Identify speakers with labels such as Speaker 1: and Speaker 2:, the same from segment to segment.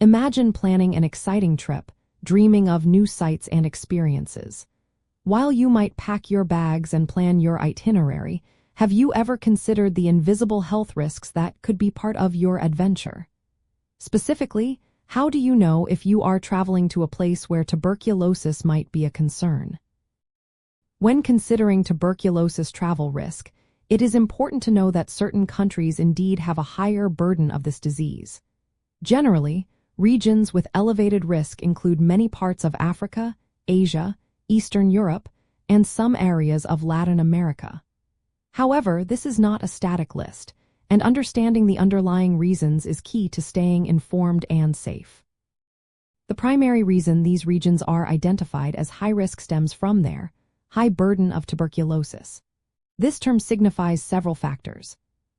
Speaker 1: Imagine planning an exciting trip, dreaming of new sights and experiences. While you might pack your bags and plan your itinerary, have you ever considered the invisible health risks that could be part of your adventure? Specifically, how do you know if you are traveling to a place where tuberculosis might be a concern? When considering tuberculosis travel risk, it is important to know that certain countries indeed have a higher burden of this disease. Generally, regions with elevated risk include many parts of Africa, Asia, Eastern Europe, and some areas of Latin America. However, this is not a static list, and understanding the underlying reasons is key to staying informed and safe. The primary reason these regions are identified as high risk stems from their high burden of tuberculosis. This term signifies several factors: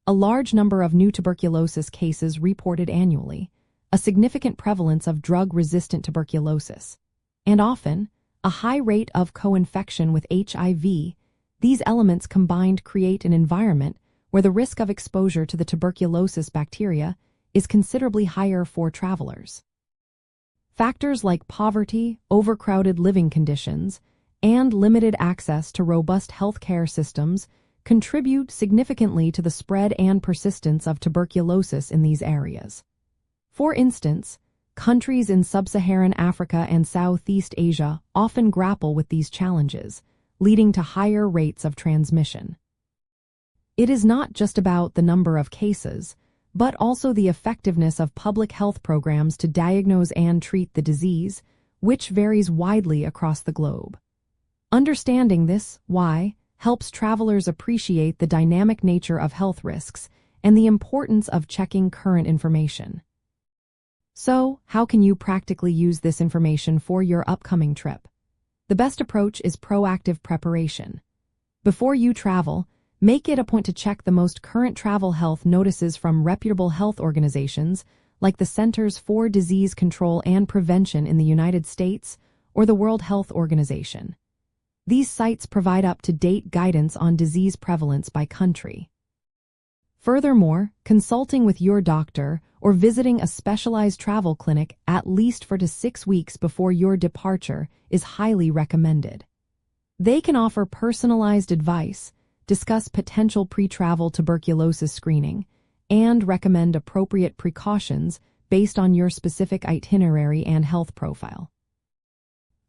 Speaker 1: a large number of new tuberculosis cases reported annually, a significant prevalence of drug-resistant tuberculosis, and often, a high rate of co-infection with HIV. These elements combined create an environment where the risk of exposure to the tuberculosis bacteria is considerably higher for travelers. Factors like poverty, overcrowded living conditions, and limited access to robust healthcare systems contribute significantly to the spread and persistence of tuberculosis in these areas. For instance, countries in sub-Saharan Africa and Southeast Asia often grapple with these challenges, leading to higher rates of transmission. It is not just about the number of cases, but also the effectiveness of public health programs to diagnose and treat the disease, which varies widely across the globe. Understanding this why helps travelers appreciate the dynamic nature of health risks and the importance of checking current information. So, how can you practically use this information for your upcoming trip? The best approach is proactive preparation. Before you travel, make it a point to check the most current travel health notices from reputable health organizations like the Centers for Disease Control and Prevention in the United States or the World Health Organization. These sites provide up-to-date guidance on disease prevalence by country. Furthermore, consulting with your doctor or visiting a specialized travel clinic at least 4 to 6 weeks before your departure is highly recommended. They can offer personalized advice, discuss potential pre-travel tuberculosis screening, and recommend appropriate precautions based on your specific itinerary and health profile.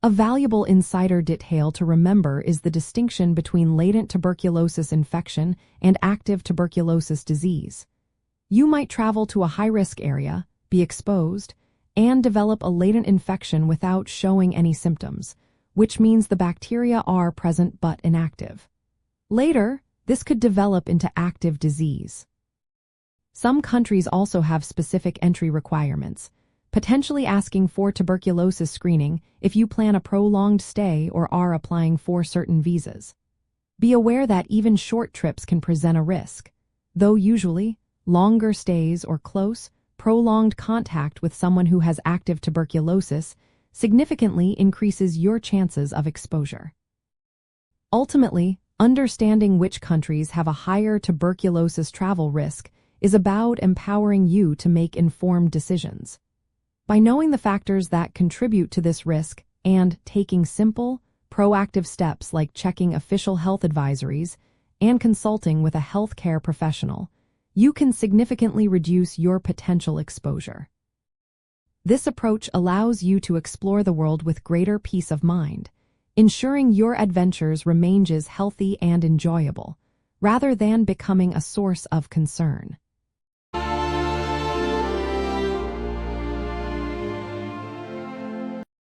Speaker 1: A valuable insider detail to remember is the distinction between latent tuberculosis infection and active tuberculosis disease. You might travel to a high-risk area, be exposed, and develop a latent infection without showing any symptoms, which means the bacteria are present but inactive. Later, this could develop into active disease. Some countries also have specific entry requirements, potentially asking for tuberculosis screening if you plan a prolonged stay or are applying for certain visas. Be aware that even short trips can present a risk, though usually, longer stays or close, prolonged contact with someone who has active tuberculosis significantly increases your chances of exposure. Ultimately, understanding which countries have a higher tuberculosis travel risk is about empowering you to make informed decisions. By knowing the factors that contribute to this risk and taking simple, proactive steps like checking official health advisories and consulting with a healthcare professional, you can significantly reduce your potential exposure. This approach allows you to explore the world with greater peace of mind, ensuring your adventures remain as healthy and enjoyable, rather than becoming a source of concern.